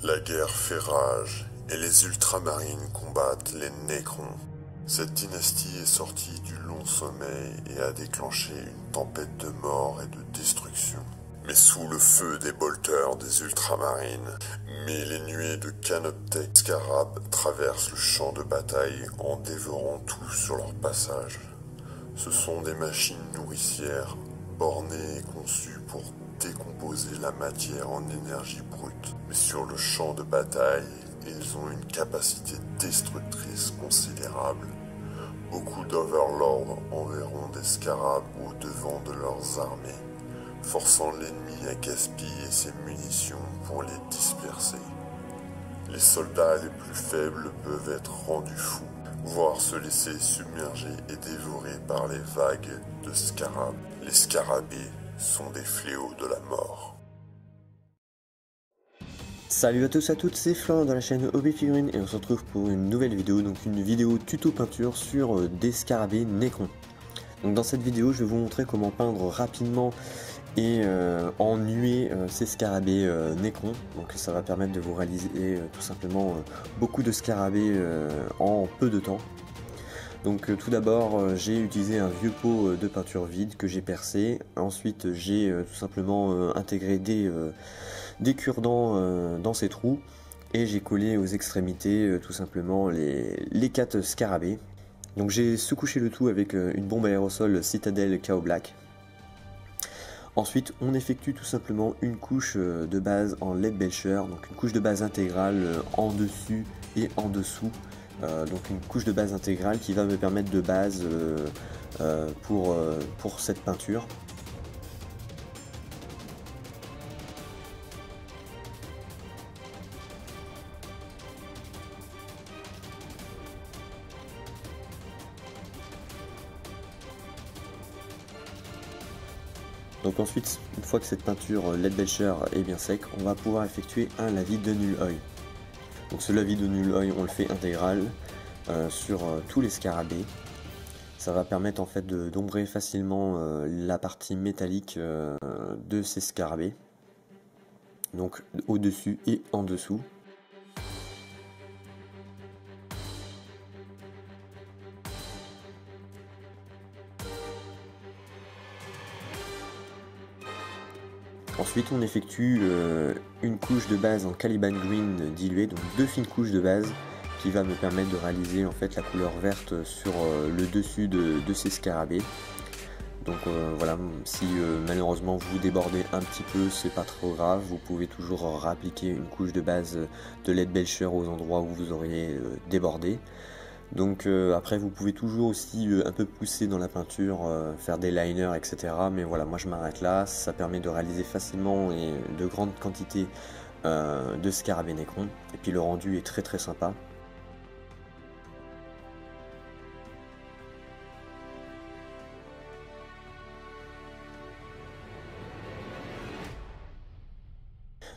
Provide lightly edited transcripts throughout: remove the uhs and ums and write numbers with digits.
La guerre fait rage et les ultramarines combattent les Nécrons. Cette dynastie est sortie du long sommeil et a déclenché une tempête de mort et de destruction. Mais sous le feu des bolteurs des ultramarines, les nuées de canoptèques scarabs traversent le champ de bataille en dévorant tout sur leur passage. Ce sont des machines nourricières, bornées et conçues pour décomposer la matière en énergie brute. Mais sur le champ de bataille, ils ont une capacité destructrice considérable. Beaucoup d'Overlords enverront des scarabs au devant de leurs armées, forçant l'ennemi à gaspiller ses munitions pour les disperser. Les soldats les plus faibles peuvent être rendus fous, voire se laisser submerger et dévorer par les vagues de scarabs. Les scarabées sont des fléaux de la mort. Salut à tous et à toutes, c'est Florent de la chaîne Hobby Figurines et on se retrouve pour une nouvelle vidéo, donc une vidéo tuto peinture sur des scarabées Nécrons. Donc dans cette vidéo je vais vous montrer comment peindre rapidement et en nuée ces scarabées Nécrons. Donc ça va permettre de vous réaliser tout simplement beaucoup de scarabées en peu de temps. Donc tout d'abord j'ai utilisé un vieux pot de peinture vide que j'ai percé. Ensuite j'ai tout simplement intégré des cure-dents dans ces trous et j'ai collé aux extrémités tout simplement les 4 scarabées. Donc j'ai sous-couché le tout avec une bombe aérosol Citadel Chaos Black. Ensuite on effectue tout simplement une couche de base en LED Belcher, donc une couche de base intégrale en dessus et en dessous. Donc une couche de base intégrale qui va me permettre de base pour cette peinture. Donc ensuite, une fois que cette peinture LED Belcher est bien sec, on va pouvoir effectuer un lavis de Null Oil. Donc ce lavis de Null Oil, on le fait intégral sur tous les scarabées. Ça va permettre en fait d'ombrer facilement la partie métallique de ces scarabées. Donc au-dessus et en dessous. Ensuite on effectue une couche de base en Caliban Green dilué, donc 2 fines couches de base qui va me permettre de réaliser en fait la couleur verte sur le dessus de ces scarabées. Donc voilà, si malheureusement vous débordez un petit peu, c'est pas trop grave, vous pouvez toujours réappliquer une couche de base de LED Belcher aux endroits où vous auriez débordé. Donc après vous pouvez toujours aussi un peu pousser dans la peinture, faire des liners etc. Mais voilà, moi je m'arrête là, ça permet de réaliser facilement et de grandes quantités de scarabées Nécrons. Et puis le rendu est très très sympa.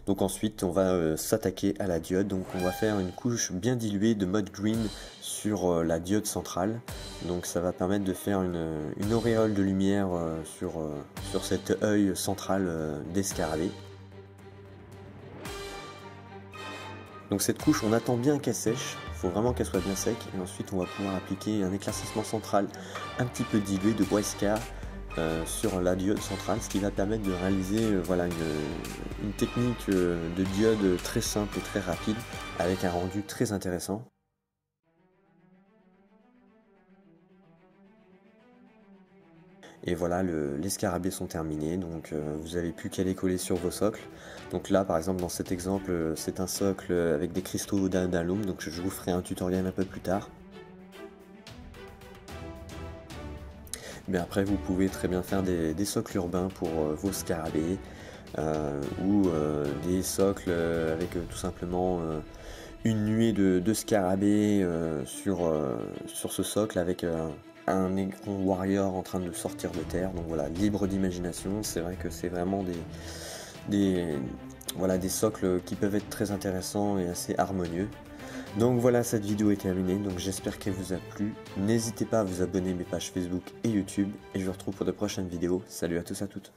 Donc ensuite on va s'attaquer à la diode, donc on va faire une couche bien diluée de mode green sur la diode centrale. Donc ça va permettre de faire une auréole de lumière sur cet œil central des scarabées. Donc cette couche on attend bien qu'elle sèche, il faut vraiment qu'elle soit bien sec, et ensuite on va pouvoir appliquer un éclaircissement central un petit peu dilué de Boiscar sur la diode centrale, ce qui va permettre de réaliser voilà, une technique de diode très simple et très rapide avec un rendu très intéressant. Et voilà, les scarabées sont terminés, donc vous n'avez plus qu'à les coller sur vos socles. Donc là par exemple dans cet exemple c'est un socle avec des cristaux d'alum, donc je vous ferai un tutoriel un peu plus tard. Mais après vous pouvez très bien faire des socles urbains pour vos scarabées ou des socles avec tout simplement une nuée de scarabées sur ce socle avec un Nécron warrior en train de sortir de terre. Donc voilà, libre d'imagination, c'est vrai que c'est vraiment voilà, des socles qui peuvent être très intéressants et assez harmonieux. Donc voilà, cette vidéo est terminée, donc j'espère qu'elle vous a plu. N'hésitez pas à vous abonner à mes pages Facebook et YouTube, et je vous retrouve pour de prochaines vidéos. Salut à tous et à toutes.